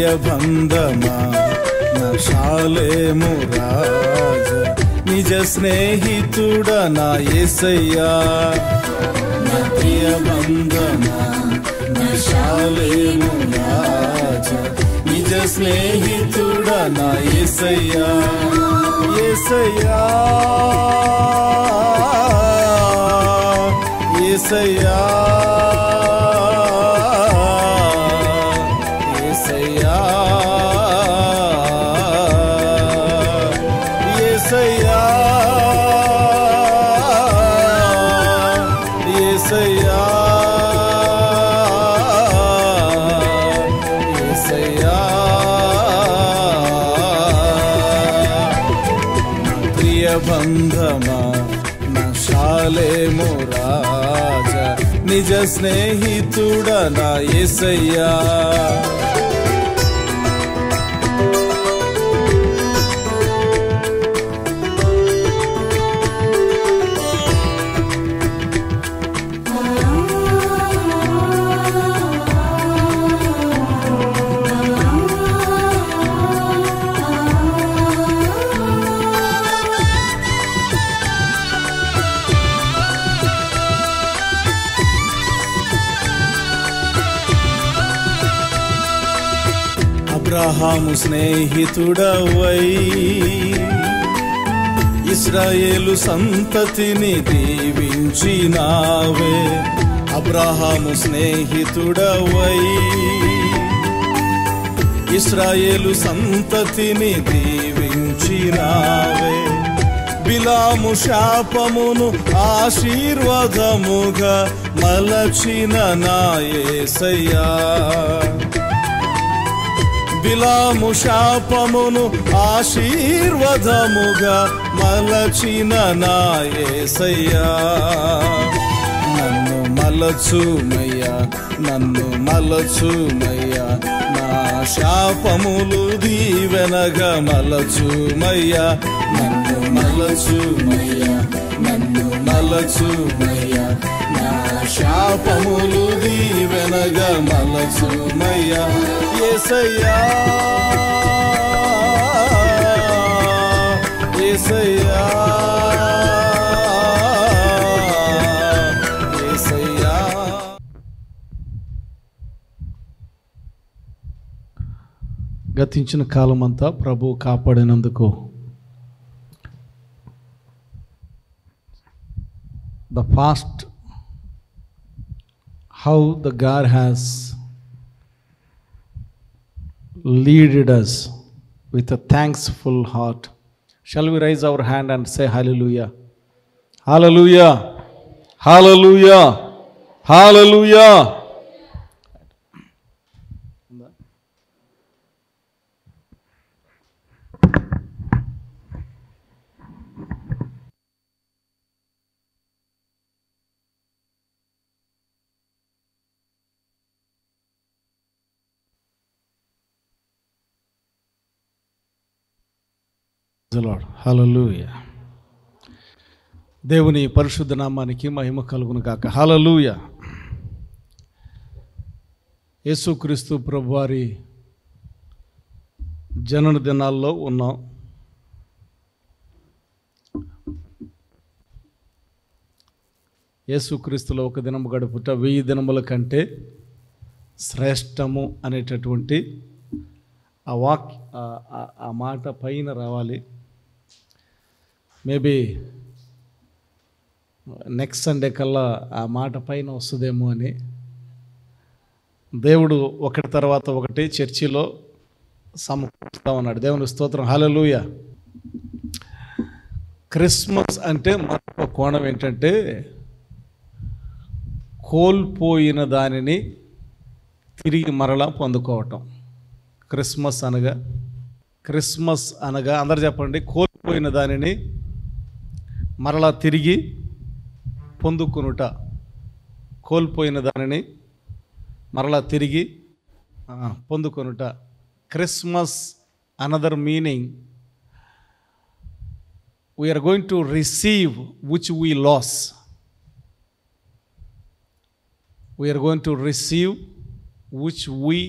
ప్రియ బంధమా నా షాలేము రాజా, నిజ స్నేహితుడ నా యేసయ్యా. నా ప్రియ బంధమా నా షాలేము రాజా, నిజ స్నేహితుడ నా యేసయ్యా. యేసయ్యా యేసయ్యా యేసయ్యా యేసయ్యా యేసయ్యా యేసయ్యా. ప్రియ బంధమా నా షాలేము రాజా, నిజ స్నేహితుడ నా యేసయ్యా. అబ్రహాము స్నేహితుడవై ఇశ్రాయేలు సంతతిని దీవించినావే. అబ్రహాము స్నేహితుడవై ఇశ్రాయేలు సంతతిని దీవించినావే. బిలాము శాపమును ఆశీర్వాదముగా మలచిన నా యేసయ్యా. బిలాము శాపమును ఆశీర్వాదముగా మలచిన నా యేసయ్యా. నన్ను మలచుమయ్యా, నన్ను మలచుమయ్యా, నా శాపములు దీవెనగా మలచుమయ్యా. నన్ను మలచుమయ్యా, నన్ను మలచుమయ్యా, నా శాపములు దీవెనగా మలచుమయ్యా. యేసయ్యా యేసయ్యా యేసయ్యా. గతించిన కాలమంతా ప్రభు కాపాడినందుకు the past, how the God has leaded us with a thankful heart. Shall we raise our hand and say hallelujah? Hallelujah! Hallelujah! Hallelujah! హల్లెలూయా. దేవుని పరిశుద్ధ నామానికి మహిమ కలుగును గాక. హల్లెలూయా. యేసుక్రీస్తు ప్రభువారి జనన దినాల్లో ఉన్నాం. యేసుక్రీస్తులో ఒక దినము గడుపుట 1000 దినముల కంటే శ్రేష్టము అనేటటువంటి ఆ మాట పైన రావాలి. మేబీ నెక్స్ట్ సండే కల్లా ఆ మాట పైన వస్తుందేమో అని దేవుడు ఒకటి తర్వాత ఒకటి చర్చిలో సమకూరుస్తా ఉన్నాడు. దేవుని స్తోత్రం. హల్లెలూయా. క్రిస్మస్ అంటే మరొక కోణం ఏంటంటే కోల్పోయిన దానిని తిరిగి మరలా పొందుకోవటం. క్రిస్మస్ అనగా అందరు చెప్పండి, కోల్పోయిన దానిని మరలా తిరిగి పొందుకునుట. కోల్పోయిన దానిని మరలా తిరిగి పొందుకొనుట. Christmas another meaning, we are going to receive which we lost. We are going to receive which we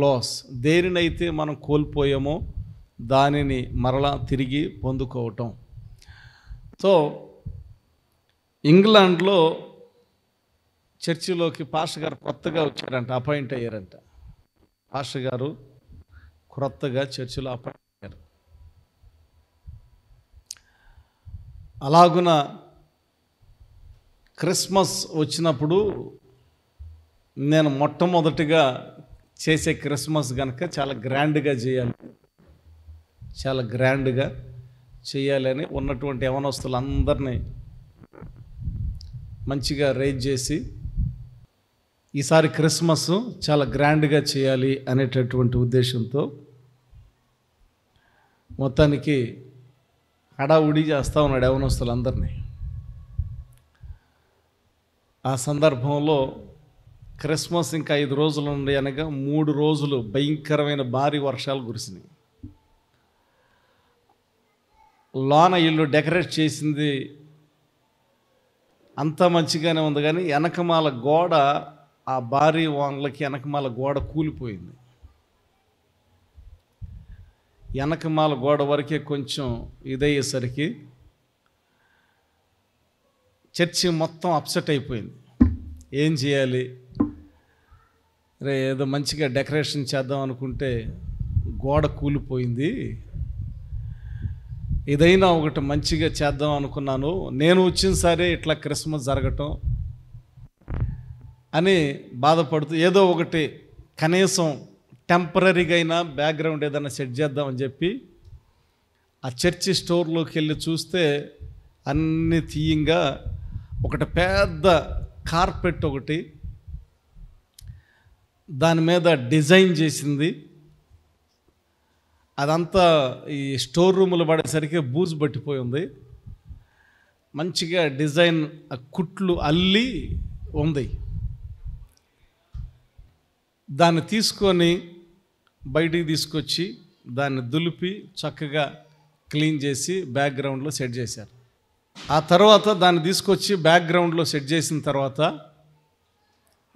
loss, దేనినైతే మనం కోల్పోయామో దానిని మరలా తిరిగి పొందుకోవటం. సో ఇంగ్లాండ్లో చర్చిలోకి పాస్టర్ గారు కొత్తగా వచ్చారంట, అపాయింట్ అయ్యారంట. పాస్టర్ గారు క్రొత్తగా చర్చిలో అపాయింట్ అయ్యారు. అలాగున క్రిస్మస్ వచ్చినప్పుడు నేను మొట్టమొదటిగా చేసే క్రిస్మస్ కనుక చాలా గ్రాండ్గా చేయాలని ఉన్నటువంటి యవనస్తులందరినీ మంచిగా రేజ్ చేసి ఈసారి క్రిస్మస్ చాలా గ్రాండ్గా చేయాలి అనేటటువంటి ఉద్దేశంతో మొత్తానికి హడావుడి చేస్తూ ఉన్నాడు యవనస్తులందరినీ. ఆ సందర్భంలో క్రిస్మస్ ఇంకా 5 రోజులు ఉండి అనగా 3 రోజులు భయంకరమైన భారీ వర్షాలు కురిసినాయి. లోన ఇల్లు డెకరేట్ చేసింది అంతా మంచిగానే ఉంది, కానీ వెనకమాల గోడ, ఆ భారీ వానలకి వెనకమాల గోడ కూలిపోయింది. వెనకమాల గోడ వరకే కొంచెం ఇదయ్యేసరికి చర్చి మొత్తం అప్సెట్ అయిపోయింది. ఏం చేయాలి, ఏదో మంచిగా డెకరేషన్ చేద్దాం అనుకుంటే గోడ కూలిపోయింది, ఏదైనా ఒకటి మంచిగా చేద్దాం అనుకున్నాను, నేను వచ్చిన సరే ఇట్లా క్రిస్మస్ జరగటం అని బాధపడుతూ ఏదో ఒకటి కనీసం టెంపరీగా అయినా బ్యాక్గ్రౌండ్ ఏదైనా సెట్ చేద్దామని చెప్పి ఆ చర్చి స్టోర్లోకి వెళ్ళి చూస్తే అన్ని తీయంగా ఒకటి పెద్ద కార్పెట్ ఒకటి దాని మీద డిజైన్ చేసింది. అదంతా ఈ స్టోర్ రూములు పడేసరికి బూజు పట్టిపోయి ఉంది. మంచిగా డిజైన్ కుట్లు అల్లి ఉంది. దాన్ని తీసుకొని బయటికి తీసుకొచ్చి దాన్ని దులిపి చక్కగా క్లీన్ చేసి బ్యాక్గ్రౌండ్లో సెట్ చేశారు. ఆ తర్వాత దాన్ని తీసుకొచ్చి బ్యాక్గ్రౌండ్లో సెట్ చేసిన తర్వాత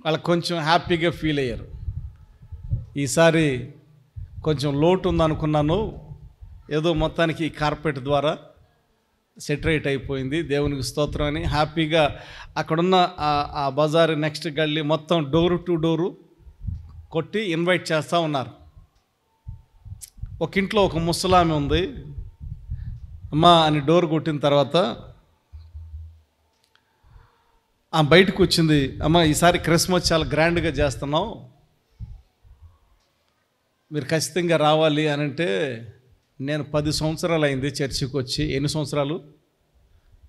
వాళ్ళకి కొంచెం హ్యాపీగా ఫీల్ అయ్యారు. ఈసారి కొంచెం లోటు ఉందనుకున్నాను, ఏదో మొత్తానికి ఈ కార్పెట్ ద్వారా సెటరేట్ అయిపోయింది, దేవునికి స్తోత్రం అని హ్యాపీగా అక్కడున్న ఆ బజార్ నెక్స్ట్ గల్లీ మొత్తం డోరు టు డోరు కొట్టి ఇన్వైట్ చేస్తూ ఉన్నారు. ఒక ఇంట్లో ఒక ముసలామె ఉంది. అమ్మా అని డోర్ కొట్టిన తర్వాత ఆ బయటకు వచ్చింది. అమ్మ ఈసారి క్రిస్మస్ చాలా గ్రాండ్గా చేస్తున్నాం, మీరు ఖచ్చితంగా రావాలి అని అంటే, నేను 10 సంవత్సరాలు అయింది చర్చికి వచ్చి. ఎన్ని సంవత్సరాలు?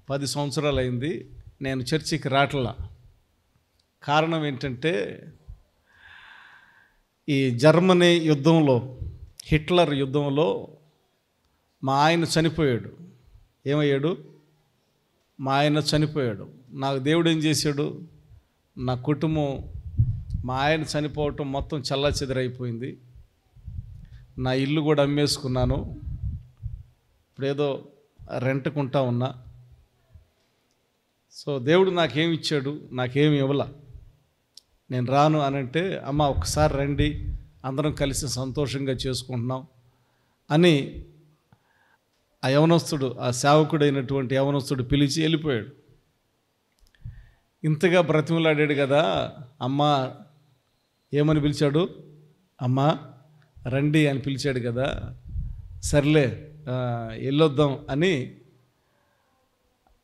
10 సంవత్సరాలు అయింది నేను చర్చికి రావట్లా. కారణం ఏంటంటే ఈ జర్మనీ యుద్ధంలో, హిట్లర్ యుద్ధంలో మా ఆయన చనిపోయాడు. ఏమయ్యాడు? మా ఆయన చనిపోయాడు. నాకు దేవుడు ఏం చేశాడు, నా కుటుంబం మా ఆయన చనిపోవటం మొత్తం చల్లాచెదరైపోయింది. నా ఇల్లు కూడా అమ్మేసుకున్నాను, ఇప్పుడేదో రెంట్కుంటా ఉన్నా. సో దేవుడు నాకేమి ఇచ్చాడు, నాకేమి ఇవ్వాల. నేను రాను అని అంటే, అమ్మ ఒకసారి రండి, అందరం కలిసి సంతోషంగా చేసుకుంటున్నాం అని ఆ యవనస్తుడు, ఆ సేవకుడైనటువంటి యవనస్తుడు పిలిచి వెళ్ళిపోయాడు. ఇంతగా బ్రతిమలాడాడు కదా. అమ్మ ఏమని పిలిచాడు? అమ్మ రండి అని పిలిచాడు కదా, సర్లే వెళ్ళొద్దాం అని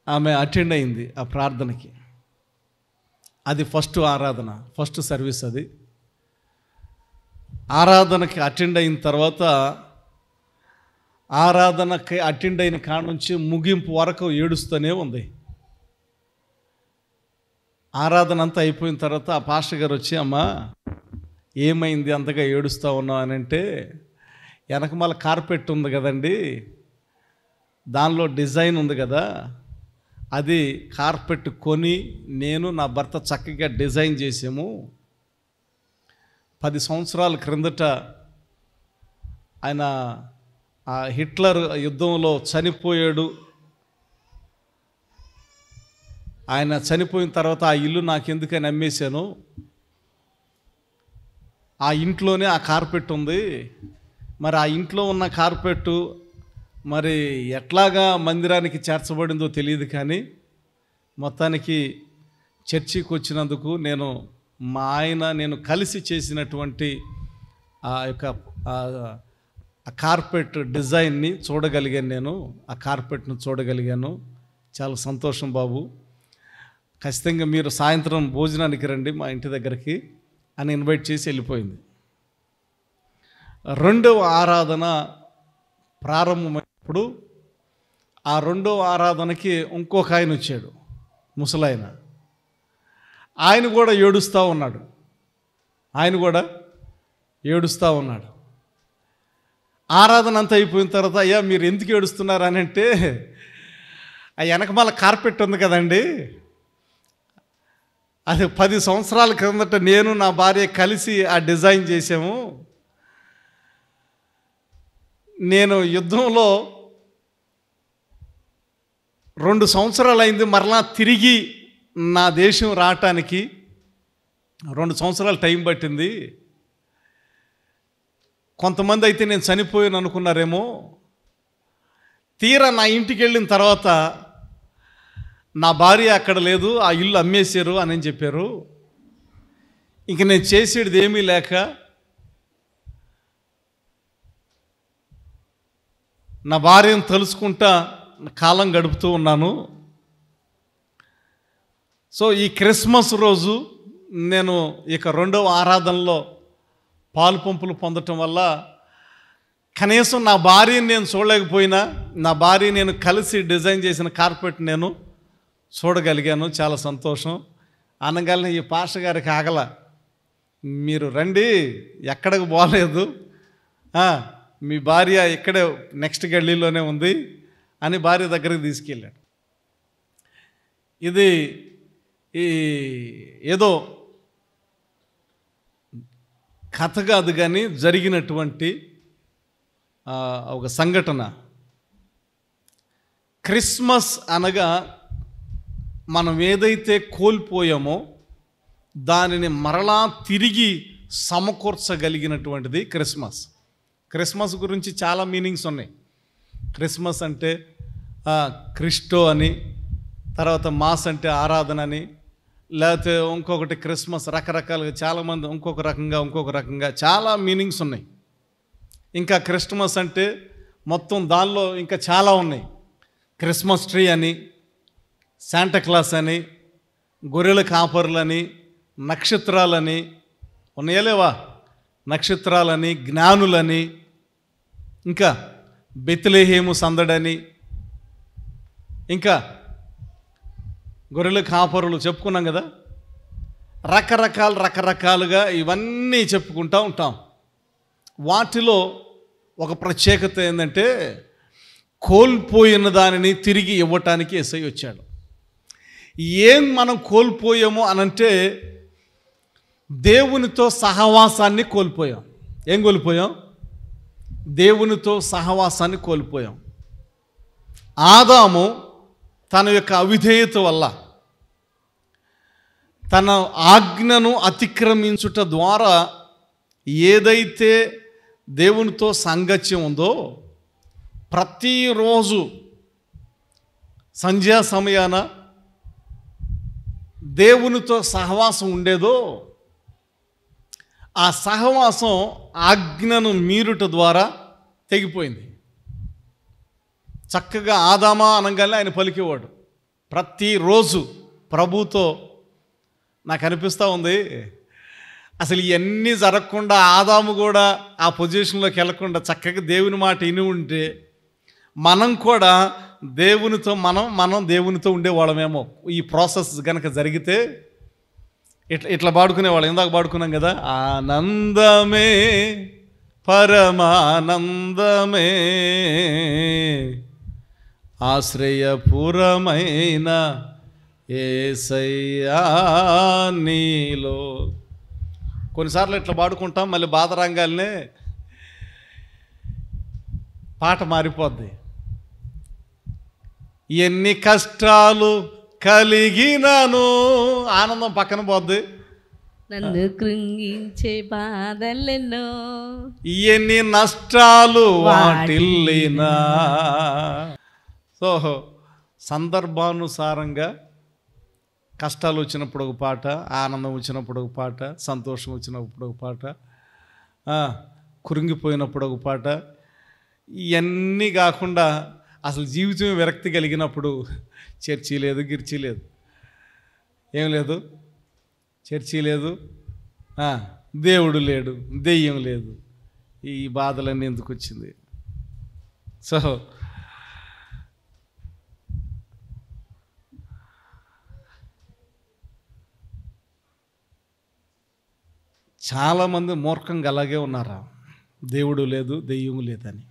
ఆమె అటెండ్ అయింది ఆ ప్రార్థనకి. అది ఫస్ట్ ఆరాధన, ఫస్ట్ సర్వీస్. అది ఆరాధనకి అటెండ్ అయిన తర్వాత, ఆరాధనకి అటెండ్ అయిన కాడ నుంచి ముగింపు వరకు ఏడుస్తూనే ఉంది. ఆరాధన అంతా అయిపోయిన తర్వాత ఆ పాస్టర్ గారు వచ్చి, అమ్మా ఏమైంది అంతగా ఏడుస్తూ ఉన్నావు అని అంటే, వెనకమాల కార్పెట్ ఉంది కదండి, దానిలో డిజైన్ ఉంది కదా, అది కార్పెట్ కొని నేను నా భర్త చక్కగా డిజైన్ చేసాము. 10 సంవత్సరాల క్రిందట ఆయన ఆ హిట్లర్ యుద్ధంలో చనిపోయాడు. ఆయన చనిపోయిన తర్వాత ఆ ఇల్లు నాకెందుకని అమ్మేశాను. ఆ ఇంట్లోనే ఆ కార్పెట్ ఉంది. మరి ఆ ఇంట్లో ఉన్న కార్పెట్టు మరి ఎట్లాగా మందిరానికి చేర్చబడిందో తెలియదు, కానీ మొత్తానికి చర్చికి వచ్చినందుకు నేను కలిసి చేసినటువంటి ఆ యొక్క ఆ కార్పెట్ డిజైన్ని చూడగలిగాను. ఆ కార్పెట్ను చూడగలిగాను. చాలా సంతోషం బాబు. ఖచ్చితంగా మీరు సాయంత్రం భోజనానికి రండి మా ఇంటి దగ్గరికి అని ఇన్వైట్ చేసి వెళ్ళిపోయింది. రెండవ ఆరాధన ప్రారంభమైనప్పుడు ఆ రెండవ ఆరాధనకి ఇంకొక ఆయన వచ్చాడు, ముసలాయన. ఆయన కూడా ఏడుస్తూ ఉన్నాడు. ఆరాధన అంతా అయిపోయిన తర్వాత, అయ్యా మీరు ఎందుకు ఏడుస్తున్నారు అని అంటే, ఆ వెనకమాల కార్పెట్ ఉంది కదండి, అది 10 సంవత్సరాల క్రిందట నేను నా భార్య కలిసి ఆ డిజైన్ చేసాము. నేను యుద్ధంలో 2 సంవత్సరాలు అయింది, మరలా తిరిగి నా దేశం రావటానికి 2 సంవత్సరాలు టైం పట్టింది. కొంతమంది అయితే నేను చనిపోయాను అనుకున్నారేమో. తీరా నా ఇంటికి వెళ్ళిన తర్వాత నా భార్య అక్కడ లేదు, ఆ ఇల్లు అమ్మేశారు అని చెప్పారు. ఇంక నేను చేసేది ఏమీ లేక నా భార్యను తలుచుకుంటా కాలం గడుపుతూ ఉన్నాను. సో ఈ క్రిస్మస్ రోజు నేను ఇక రెండవ ఆరాధనలో పాలు పంపులు పొందటం వల్ల కనీసం నా భార్యని నేను చూడలేకపోయినా, నా భార్య నేను కలిసి డిజైన్ చేసిన కార్పెట్ నేను చూడగలిగాను. చాలా సంతోషం. అనగానే ఈ పాస్టర్ గారికి ఆగల, మీరు రండి, ఎక్కడికి పోలేదు, మీ భార్య ఇక్కడే నెక్స్ట్ గల్లీలోనే ఉంది అని భార్య దగ్గరికి తీసుకెళ్ళాడు. ఇది ఏదో కథ కాదు, కానీ జరిగినటువంటి ఒక సంఘటన. క్రిస్మస్ అనగా మనం ఏదైతే కోల్పోయామో దానిని మరలా తిరిగి సమకూర్చగలిగినటువంటిది క్రిస్మస్. క్రిస్మస్ గురించి చాలా మీనింగ్స్ ఉన్నాయి. క్రిస్మస్ అంటే క్రిస్టో అని, తర్వాత మాస్ అంటే ఆరాధన అని, లేకపోతే ఇంకొకటి క్రిస్మస్ రకరకాలుగా చాలామంది ఇంకొక రకంగా చాలా మీనింగ్స్ ఉన్నాయి. ఇంకా క్రిస్మస్ అంటే మొత్తం దానిలో ఇంకా చాలా ఉన్నాయి. క్రిస్మస్ ట్రీ అని, శాంటాక్లాస్ అని, గొర్రెల కాపరులని, నక్షత్రాలని ఉన్నాయలేవా, నక్షత్రాలని, జ్ఞానులని, ఇంకా బెత్లెహేము సందడని, ఇంకా గొర్రెల కాపరులు చెప్పుకున్నాం కదా. రకరకాలుగా ఇవన్నీ చెప్పుకుంటూ ఉంటాం. వాటిలో ఒక ప్రత్యేకత ఏంటంటే కోల్పోయిన దానిని తిరిగి ఇవ్వటానికి యేసయ్య వచ్చాడు. ఏం మనం కోల్పోయామో అనంటే దేవునితో సహవాసాన్ని కోల్పోయాం. ఏం కోల్పోయాం? దేవునితో సహవాసాన్ని కోల్పోయాం. ఆదాము తన యొక్క అవిధేయత వల్ల, తన ఆజ్ఞను అతిక్రమించుట ద్వారా ఏదైతే దేవునితో సాంగత్యం ఉందో, ప్రతిరోజు సంధ్యా సమయాన దేవునితో సహవాసం ఉండేదో, ఆ సహవాసం ఆజ్ఞను మీరుట ద్వారా తెగిపోయింది. చక్కగా ఆదామా అనగానే ఆయన పలికేవాడు ప్రతిరోజు ప్రభుతో. నాకు అనిపిస్తూ ఉంది, అసలు ఇవన్నీ జరగకుండా ఆదాము కూడా ఆ పొజిషన్లోకి వెళ్ళకుండా చక్కగా దేవుని మాట విని ఉంటే మనం కూడా దేవునితో మనం దేవునితో ఉండేవాళ్ళమేమో. ఈ ప్రాసెస్ కనుక జరిగితే ఇట్లా పాడుకునేవాళ్ళం. ఇందాక పాడుకున్నాం కదా, ఆనందమే పరమానందమే ఆశ్రయపురమైన యేసయ్యా నీలో. కొన్నిసార్లు ఇట్లా పాడుకుంటాం, మళ్ళీ బాధ రంగాలనే పాట మారిపోద్ది. ఎన్ని కష్టాలు కలిగినను ఆనందం పక్కన పోద్ది. నన్ను కృంగించే బాధలెన్నో, ఎన్ని నష్టాలు వాటిల్లినా. సో సందర్భానుసారంగా కష్టాలు వచ్చినప్పుడు ఒక పాట, ఆనందం వచ్చినప్పుడు ఒక పాట, సంతోషం వచ్చినప్పుడు ఒక పాట, కురింగిపోయినప్పుడు ఒక పాట, ఇవన్నీ కాకుండా అసలు జీవితం విరక్తి కలిగినప్పుడు చర్చి లేదు, గిర్చి లేదు, ఏం లేదు, చర్చి లేదు, దేవుడు లేడు, దెయ్యం లేదు, ఈ బాధలన్నీ ఎందుకు వచ్చింది? సో చాలామంది మూర్ఖంగా అలాగే ఉన్నారా, దేవుడు లేదు, దెయ్యం లేదని.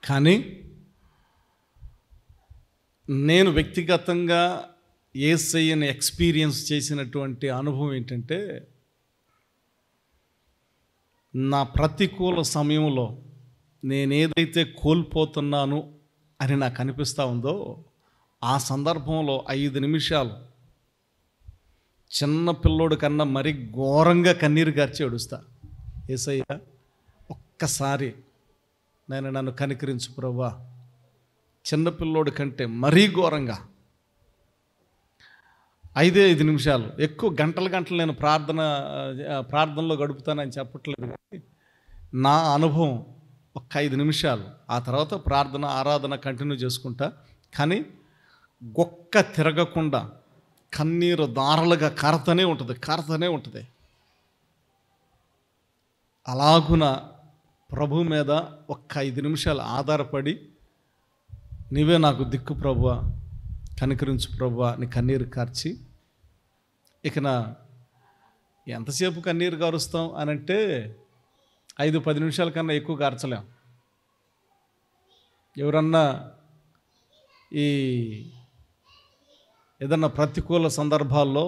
కానీ నేను వ్యక్తిగతంగా యేసయ్యని ఎక్స్పీరియన్స్ చేసినటువంటి అనుభవం ఏంటంటే, నా ప్రతికూల సమయంలో నేనేదైతే కోల్పోతున్నాను అని నాకు అనిపిస్తూ ఉందో, ఆ సందర్భంలో 5 నిమిషాలు చిన్న పిల్లోడు కన్నా మరీ ఘోరంగా కన్నీరు గార్చి ఏడుస్తా. యేసయ్య ఒక్కసారి నన్ను కనికరించు ప్రభువా, చిన్నపిల్లోడు కంటే మరీ ఘోరంగా. 5 నిమిషాలు, ఎక్కువ గంటలు నేను ప్రార్థనలో గడుపుతానని చెప్పట్లేదు, కానీ నా అనుభవం ఒక 5 నిమిషాలు. ఆ తర్వాత ప్రార్థన ఆరాధన కంటిన్యూ చేసుకుంటా. కానీ గొక్క తిరగకుండా కన్నీరు దారలుగా కారుతూనే ఉంటుంది. అలాగున ప్రభు మీద ఒక్క 5 నిమిషాలు ఆధారపడి, నీవే నాకు దిక్కు ప్రభువా, కనికరించు ప్రభువా, నీ కన్నీరు కార్చి, ఇక ఎంతసేపు కన్నీరు కారుస్తాం అని అంటే 5-10 నిమిషాల కన్నా ఎక్కువ కార్చలేం. ఎవరన్నా ఏదన్నా ప్రతికూల సందర్భాల్లో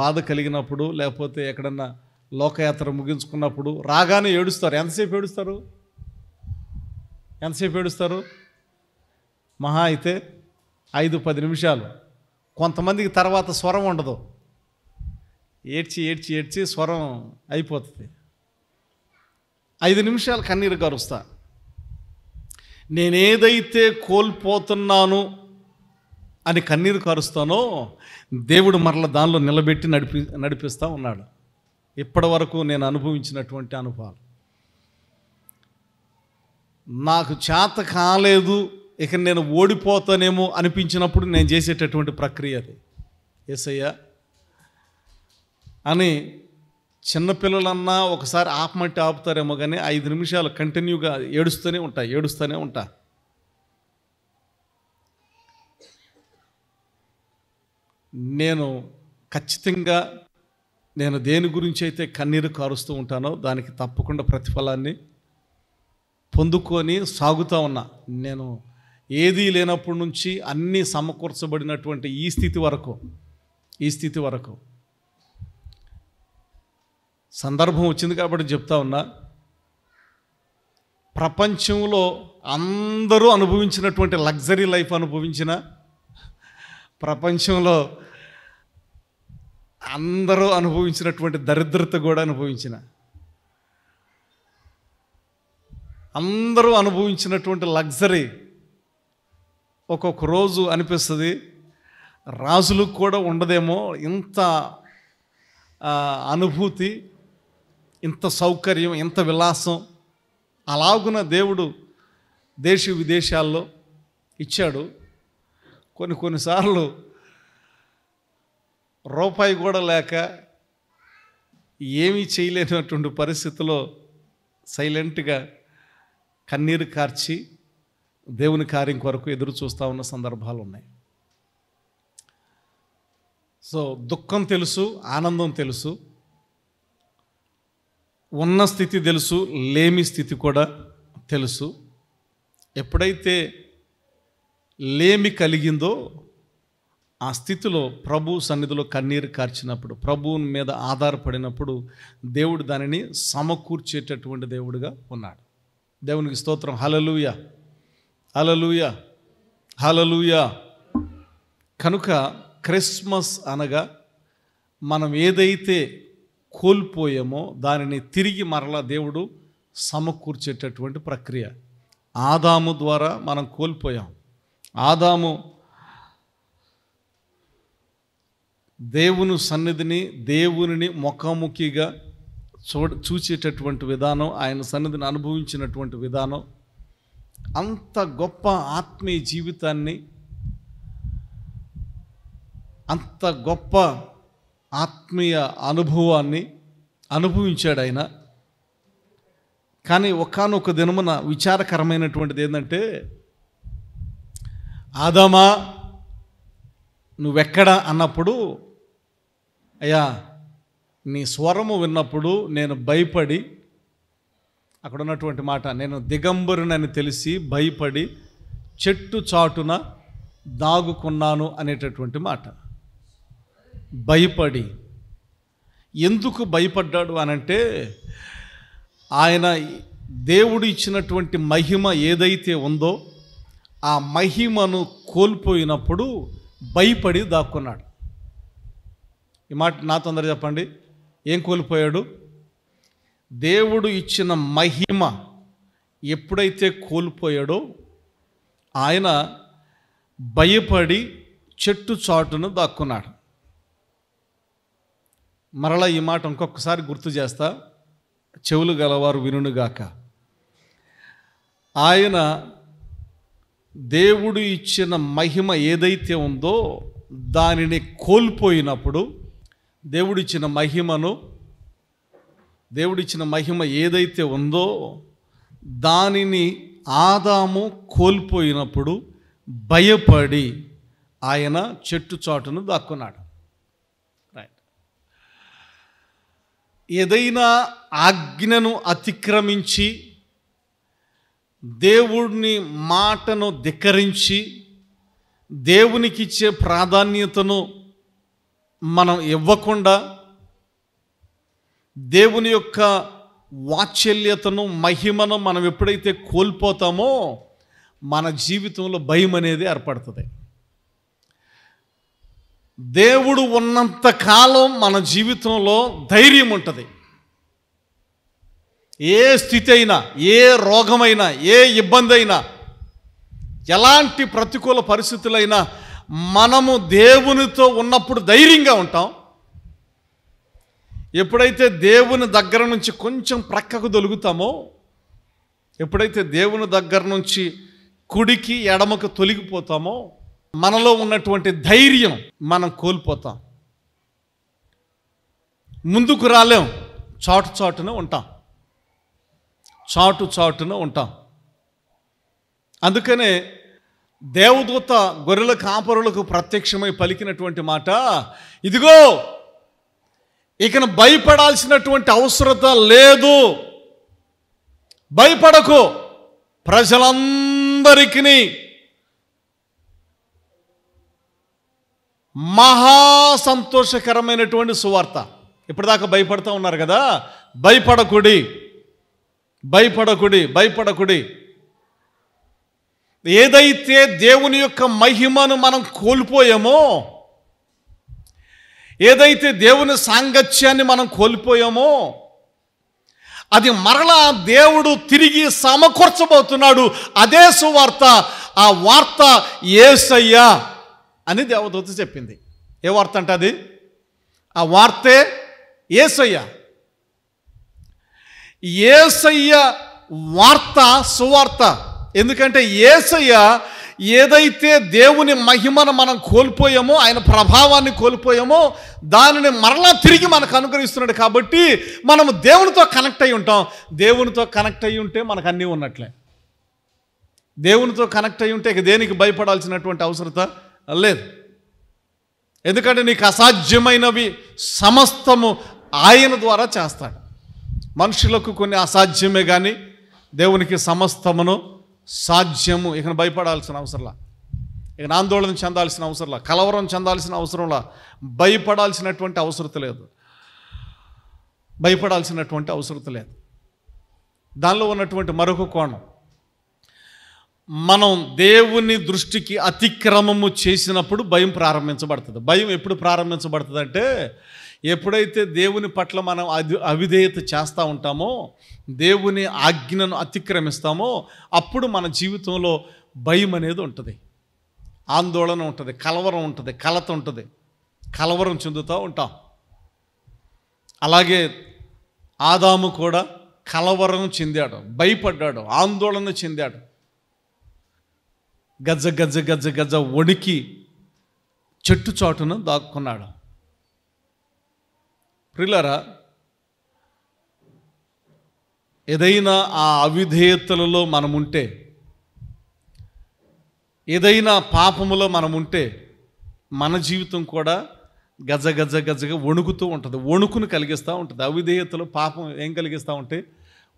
బాధ కలిగినప్పుడు, లేకపోతే ఎక్కడన్నా లోకయాత్ర ముగించుకున్నప్పుడు రాగానే ఏడుస్తారు. ఎంతసేపు ఏడుస్తారు? మహా అయితే 5-10 నిమిషాలు. కొంతమందికి తర్వాత స్వరం ఉండదు, ఏడ్చి స్వరం అయిపోతుంది. 5 నిమిషాలు కన్నీరు గారుస్తా. నేనేదైతే కోల్పోతున్నాను అని కన్నీరు కారుస్తానో, దేవుడు మరల దానిలో నిలబెట్టి నడిపిస్తూ ఉన్నాడు. ఇప్పటి వరకు నేను అనుభవించినటువంటి అనుభవాలు, నాకు చేత కాలేదు, ఇక నేను ఓడిపోతానేమో అనిపించినప్పుడు నేను చేసేటటువంటి ప్రక్రియ అది. యేసయ్య అని చిన్నపిల్లలన్నా ఒకసారి ఆపమంటే ఆపుతారేమో, కానీ 5 నిమిషాలు కంటిన్యూగా ఏడుస్తూనే ఉంటా. నేను ఖచ్చితంగా నేను దేని గురించి అయితే కన్నీరు కారుస్తూ ఉంటానో దానికి తప్పకుండా ప్రతిఫలాన్ని పొందుకొని సాగుతూ ఉన్నా. నేను ఏదీ లేనప్పటి నుంచి అన్నీ సమకూర్చబడినటువంటి ఈ స్థితి వరకు సందర్భం వచ్చింది కాబట్టి చెప్తా ఉన్నా. ప్రపంచంలో అందరూ అనుభవించినటువంటి లగ్జరీ లైఫ్ అనుభవించిన, ప్రపంచంలో అందరూ అనుభవించినటువంటి దరిద్రత కూడా అనుభవించిన, అందరూ అనుభవించినటువంటి లగ్జరీ ఒక్కొక్క రోజు అనిపిస్తుంది రాజులకు కూడా ఉండదేమో ఇంత అనుభూతి, ఇంత సౌకర్యం, ఇంత విలాసం. అలాగున దేవుడు దేశ విదేశాల్లో ఇచ్చాడు. కొన్నిసార్లు రూపాయి కూడా లేక ఏమీ చేయలేనటువంటి పరిస్థితిలో సైలెంట్గా కన్నీరు కార్చి దేవుని కార్యం కొరకు ఎదురు చూస్తూ ఉన్న సందర్భాలు ఉన్నాయి. సో దుఃఖం తెలుసు, ఆనందం తెలుసు, ఉన్న స్థితి తెలుసు, లేమి స్థితి కూడా తెలుసు. ఎప్పుడైతే లేమి కలిగిందో ఆ స్థితిలో ప్రభు సన్నిధిలో కన్నీరు కార్చినప్పుడు, ప్రభువు మీద ఆధారపడినప్పుడు దేవుడు దానిని సమకూర్చేటటువంటి దేవుడుగా ఉన్నాడు. దేవునికి స్తోత్రం. హల్లెలూయా, హల్లెలూయా, హల్లెలూయా. కనుక క్రిస్మస్ అనగా మనం ఏదైతే కోల్పోయామో దానిని తిరిగి మరలా దేవుడు సమకూర్చేటటువంటి ప్రక్రియ. ఆదాము ద్వారా మనం కోల్పోయాం. ఆదాము దేవుని సన్నిధిని, దేవునిని ముఖాముఖిగా చూచేటటువంటి విధానం, ఆయన సన్నిధిని అనుభవించినటువంటి విధానం, అంత గొప్ప ఆత్మీయ జీవితాన్ని, అంత గొప్ప ఆత్మీయ అనుభవాన్ని అనుభవించాడు ఆయన. కానీ ఒకానొక దినమున విచారకరమైనటువంటిది ఏంటంటే, ఆదామా నువ్వెక్కడ అన్నప్పుడు, అయ్యా నీ స్వరము విన్నప్పుడు నేను భయపడి, అక్కడ ఉన్నటువంటి మాట, నేను దిగంబరునని తెలిసి భయపడి చెట్టు చాటున దాగుకున్నాను అనేటటువంటి మాట. భయపడి, ఎందుకు భయపడ్డాడు అనంటే, ఆయన దేవుడు ఇచ్చినటువంటి మహిమ ఏదైతే ఉందో ఆ మహిమను కోల్పోయినప్పుడు భయపడి దాక్కున్నాడు. ఈ మాట నా తొందర చెప్పండి, ఏం కోల్పోయాడు? దేవుడు ఇచ్చిన మహిమ ఎప్పుడైతే కోల్పోయాడో ఆయన భయపడి చెట్టు చాటును దాక్కున్నాడు. మరలా ఈ మాట ఇంకొకసారి గుర్తు చేస్తా, చెవులు గలవారు వినుగాక. ఆయన దేవుడు ఇచ్చిన మహిమ ఏదైతే ఉందో దానిని కోల్పోయినప్పుడు, దేవుడిచ్చిన మహిమ ఏదైతే ఉందో దానిని ఆదాము కోల్పోయినప్పుడు భయపడి ఆయన చెట్టు చాటును దాక్కున్నాడు. ఏదైనా ఆజ్ఞను అతిక్రమించి, దేవుని మాటను ధిక్కరించి, దేవునికి ఇచ్చే ప్రాధాన్యతను మనం ఇవ్వకుండా, దేవుని యొక్క వాత్సల్యతను, మహిమను మనం ఎప్పుడైతే కోల్పోతామో మన జీవితంలో భయం అనేది ఏర్పడుతుంది. దేవుడు ఉన్నంత కాలం మన జీవితంలో ధైర్యం ఉంటుంది. ఏ స్థితి అయినా, ఏ రోగమైనా, ఏ ఇబ్బంది అయినా, ఎలాంటి ప్రతికూల పరిస్థితులైనా మనము దేవునితో ఉన్నప్పుడు ధైర్యంగా ఉంటాం. ఎప్పుడైతే దేవుని దగ్గర నుంచి కొంచెం ప్రక్కకు దొలుగుతామో, ఎప్పుడైతే దేవుని దగ్గర నుంచి కుడికి ఎడమకు తొలగిపోతామో మనలో ఉన్నటువంటి ధైర్యం మనం కోల్పోతాం. ముందుకు రాలేం, చాటున ఉంటాం. అందుకనే దేవదూత గొర్రెల కాపరులకు ప్రత్యక్షమై పలికినటువంటి మాట, ఇదిగో ఇకను భయపడాల్సినటువంటి అవసరత లేదు, భయపడకు, ప్రజలందరికీ మహా సంతోషకరమైనటువంటి సువార్త. ఇప్పటిదాకా భయపడుతూ ఉన్నారు కదా, భయపడకుడి. ఏదైతే దేవుని యొక్క మహిమను మనం కోల్పోయామో, ఏదైతే దేవుని సాంగత్యాన్ని మనం కోల్పోయామో అది మరలా దేవుడు తిరిగి సమకూర్చబోతున్నాడు. అదే సువార్త. ఆ వార్త యేసయ్య అని దేవదూత చెప్పింది. ఏ వార్త అంటే అది? ఆ వార్తే యేసయ్య. యేసయ్య వార్త సువార్త. ఎందుకంటే యేసయ్య ఏదైతే దేవుని మహిమను మనం కోల్పోయామో, ఆయన ప్రభావాన్ని కోల్పోయామో దానిని మరలా తిరిగి మనకు అనుగ్రహిస్తున్నాడు. కాబట్టి మనము దేవునితో కనెక్ట్ అయి ఉంటాం. దేవునితో కనెక్ట్ అయి ఉంటే మనకు అన్నీ ఉన్నట్లే. దేవునితో కనెక్ట్ అయి ఉంటే ఇక దేనికి భయపడాల్సినటువంటి అవసరత లేదు. ఎందుకంటే నీకు అసాధ్యమైనవి సమస్తము ఆయన ద్వారా చేస్తాడు. మనుషులకు కొన్ని అసాధ్యమే కానీ దేవునికి సమస్తమును సాధ్యము. ఇక భయపడాల్సిన అవసరంలా, ఇక ఆందోళన చెందాల్సిన అవసరంలా, కలవరం చెందాల్సిన అవసరంలా, భయపడాల్సినటువంటి అవసరత లేదు. దానిలో ఉన్నటువంటి మరొక కోణం, మనం దేవుని దృష్టికి అతిక్రమము చేసినప్పుడు భయం ప్రారంభించబడుతుంది. భయం ఎప్పుడు ప్రారంభించబడుతుంది అంటే, ఎప్పుడైతే దేవుని పట్ల మనం అవిధేయత చేస్తూ ఉంటామో, దేవుని ఆజ్ఞను అతిక్రమిస్తామో, అప్పుడు మన జీవితంలో భయం అనేది ఉంటుంది, ఆందోళన ఉంటుంది, కలవరం ఉంటుంది, కలత ఉంటుంది, కలవరం చెందుతూ ఉంటాం. అలాగే ఆదాము కూడా కలవరం చెందాడు, భయపడ్డాడు, ఆందోళన చెందాడు. గజ్జ గజ్జ గజ్జ గజ్జ వణికి చెట్టు చాటున దాక్కున్నాడు. ప్రియులారా, ఏదైనా ఆ అవిధేయతలలో మనముంటే, ఏదైనా పాపములో మనముంటే, మన జీవితం కూడా గజ గజ గజగా వణుకుతూ ఉంటుంది, వణుకును కలిగిస్తూ ఉంటుంది. అవిధేయతలో పాపం ఏం కలిగిస్తూ ఉంటే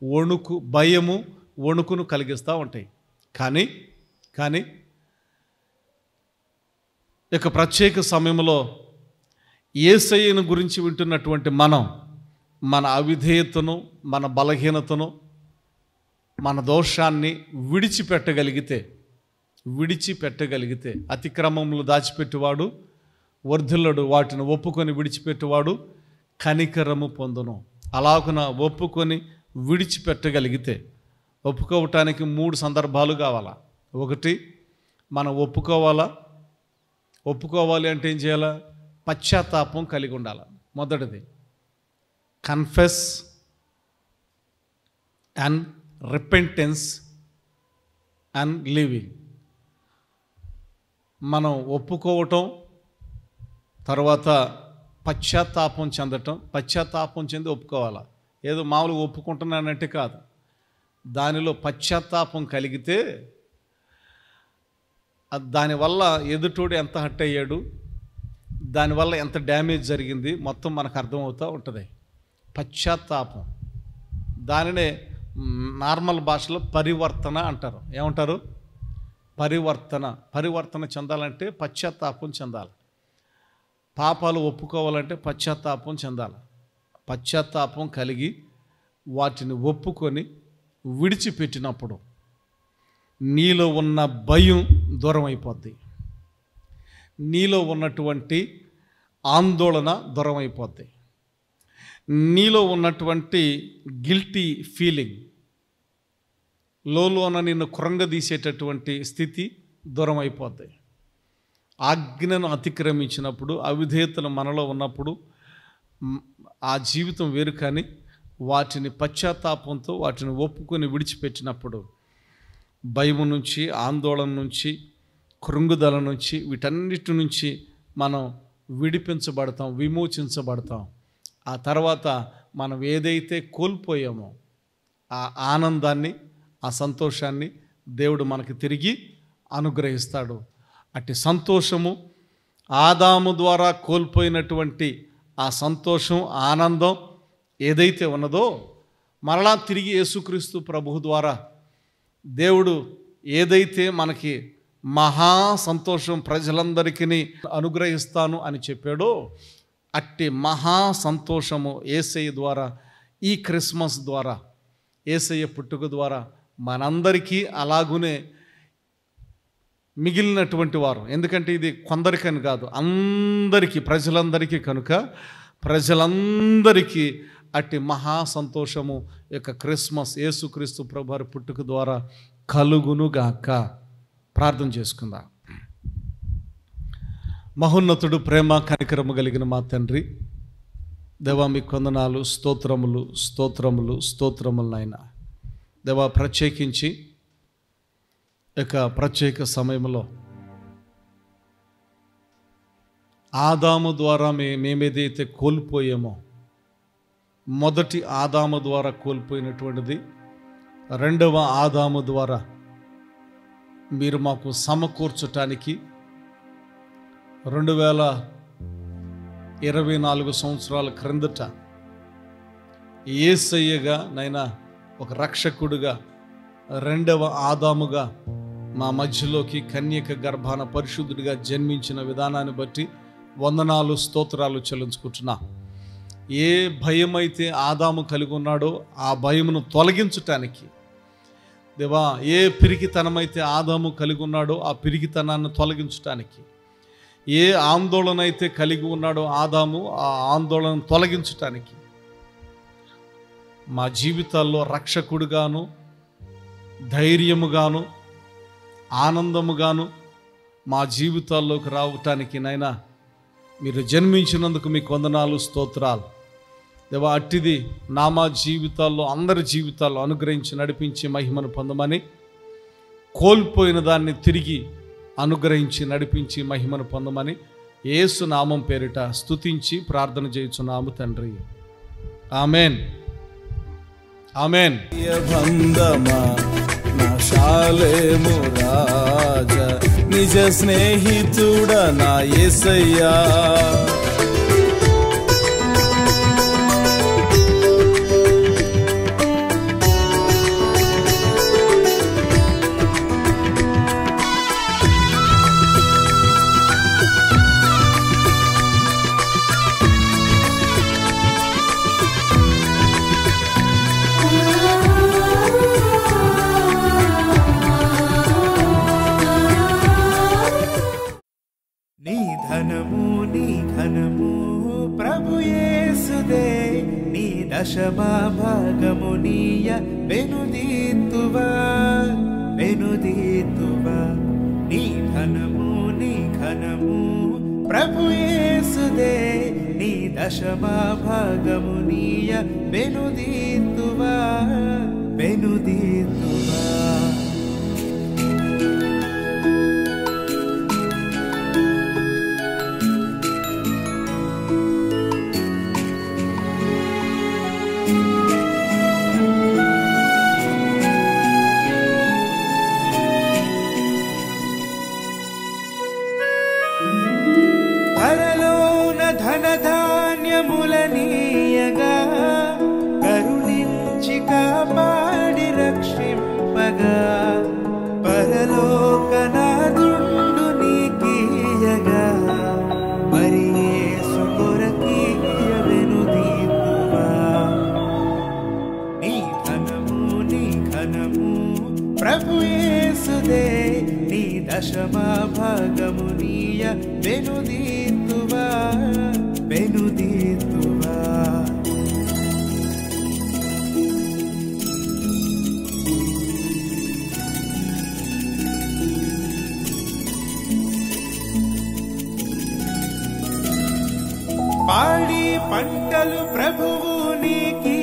వణుకు, భయము, వణుకును కలిగిస్తూ ఉంటాయి. కానీ ఇక ప్రత్యేక సమయంలో యేసయ్యను గురించి వింటున్నటువంటి మనం మన అవిధేయతను, మన బలహీనతను, మన దోషాన్ని విడిచిపెట్టగలిగితే అతిక్రమములు దాచిపెట్టువాడు వర్ధిల్లడు, వాటిని ఒప్పుకొని విడిచిపెట్టువాడు కనికరము పొందును. అలాగున ఒప్పుకొని విడిచిపెట్టగలిగితే, ఒప్పుకోవటానికి 3 సందర్భాలు కావాలా. ఒకటి, మనం ఒప్పుకోవాలి అంటే ఏం చేయాలా? పశ్చాత్తాపం కలిగి ఉండాలి. మొదటిది confess and repentance and living. మనం ఒప్పుకోవటం, తర్వాత పశ్చాత్తాపం చెంది ఒప్పుకోవాలా. ఏదో మామూలుగా ఒప్పుకుంటున్నానంటే కాదు, దానిలో పశ్చాత్తాపం కలిగితే దానివల్ల ఎదుటోడు ఎంత హర్ట్ అయ్యాడు, దానివల్ల ఎంత డ్యామేజ్ జరిగింది మొత్తం మనకు అర్థమవుతూ ఉంటుంది. పశ్చాత్తాపం, దానినే నార్మల్ భాషలో పరివర్తన అంటారు. ఏమంటారు? పరివర్తన చెందాలంటే పశ్చాత్తాపం చెందాలి. పాపాలు ఒప్పుకోవాలంటే పశ్చాత్తాపం చెందాలి. పశ్చాత్తాపం కలిగి వాటిని ఒప్పుకొని విడిచిపెట్టినప్పుడు నీలో ఉన్న భయం దూరం అయిపోద్ది, నీలో ఉన్నటువంటి ఆందోళన దూరం అయిపోద్ది, నీలో ఉన్నటువంటి గిల్టీ ఫీలింగ్, లోన నిన్ను కృంగదీసేటటువంటి స్థితి దూరం అయిపోద్ది. ఆజ్ఞను అతిక్రమించినప్పుడు, అవిధేయతలు మనలో ఉన్నప్పుడు ఆ జీవితం వేరు. కానీ వాటిని పశ్చాత్తాపంతో వాటిని ఒప్పుకొని విడిచిపెట్టినప్పుడు భయము నుంచి, ఆందోళన నుంచి, కృంగుదల నుంచి, వీటన్నిటి నుంచి మనం విడిపించబడతాం, విమోచించబడతాం. ఆ తర్వాత మనం ఏదైతే కోల్పోయామో ఆ ఆనందాన్ని, ఆ సంతోషాన్ని దేవుడు మనకి తిరిగి అనుగ్రహిస్తాడు. అట్టి సంతోషము, ఆదాము ద్వారా కోల్పోయినటువంటి ఆ సంతోషం, ఆనందం ఏదైతే ఉన్నదో, మరలా తిరిగి యేసుక్రీస్తు ప్రభువు ద్వారా దేవుడు ఏదైతే మనకి మహా సంతోషం ప్రజలందరికీ అనుగ్రహిస్తాను అని చెప్పాడో, అట్టి మహా సంతోషము యేసయ్య ద్వారా, ఈ క్రిస్మస్ ద్వారా, యేసయ్య పుట్టుక ద్వారా మనందరికీ అలాగునే మిగిలినటువంటి వారు. ఎందుకంటే ఇది కొందరికని కాదు, అందరికీ, ప్రజలందరికీ కనుక ప్రజలందరికీ అట్టి మహా సంతోషము యొక్క క్రిస్మస్ యేసుక్రీస్తు ప్రభువారి పుట్టుక ద్వారా కలుగునుగాక. ప్రార్థన చేసుకుందాం. మహోన్నతుడు, ప్రేమ కనికరము కలిగిన మా తండ్రి, దేవా మీ కొందనాలు, స్తోత్రములు నాయన. దేవా, ప్రత్యేకించి ఇక ప్రత్యేక సమయంలో ఆదాము ద్వారా మేమేదైతే కోల్పోయామో, మొదటి ఆదాము ద్వారా కోల్పోయినటువంటిది రెండవ ఆదాము ద్వారా మీరు మాకు సమకూర్చటానికి 2024 సంవత్సరాల క్రిందట యేసయ్యగా నైనా ఒక రక్షకుడుగా, రెండవ ఆదాముగా మా మధ్యలోకి కన్యక గర్భాన పరిశుద్ధుడిగా జన్మించిన విధానాన్ని బట్టి వందనాలు, స్తోత్రాలు చెల్లించుకుంటున్నా. ఏ భయమైతే ఆదాము కలిగి ఉన్నాడో ఆ భయమును తొలగించటానికి దేవా, ఏ పిరికితనమైతే ఆదాము కలిగి ఉన్నాడో ఆ పిరికితనాన్ని తొలగించటానికి, ఏ ఆందోళన అయితే కలిగి ఉన్నాడో ఆదాము, ఆ ఆందోళన తొలగించటానికి మా జీవితాల్లో రక్షకుడుగాను, ధైర్యముగాను, ఆనందముగాను మా జీవితాల్లోకి రావటానికి నాయనా మీరు జన్మించినందుకు మీకు వందనాలు, స్తోత్రాలు దేవా. అట్టిది మా జీవితాల్లో, అందరి జీవితాల్లో అనుగ్రహించి నడిపించి మహిమను పొందమని, కోల్పోయిన దాన్ని తిరిగి అనుగ్రహించి నడిపించి మహిమను పొందమని యేసు నామం పేరిట స్తుతించి ప్రార్థన చేయుచున్నాము తండ్రి. Amen, amen. బంధమా నా శాలేము రాజా, నిజ స్నేహితుడ నా యేసయ్యా, నీ ఘనము ప్రభు యేసుదే, నీ దశమా భాగము నీయ వెనుదీతువా. నీ ఘనము ప్రభు యేసుదే, నీ దశమా భాగము నీయ వెనుదీతువా. పరలోన ధనధాన్యములనీయగా, కరుణించి కాపాడి రక్షింపగా, పరలోకనాథుండు నీకీయగా, మరి యేసు కొరకీయ వెనుదీతువా. నీ ఘనము ప్రభు యేసుదే, నీ దశమా భాగము నీయ వెనుదీతువా. పాడి పంటలు ప్రభువు నీకి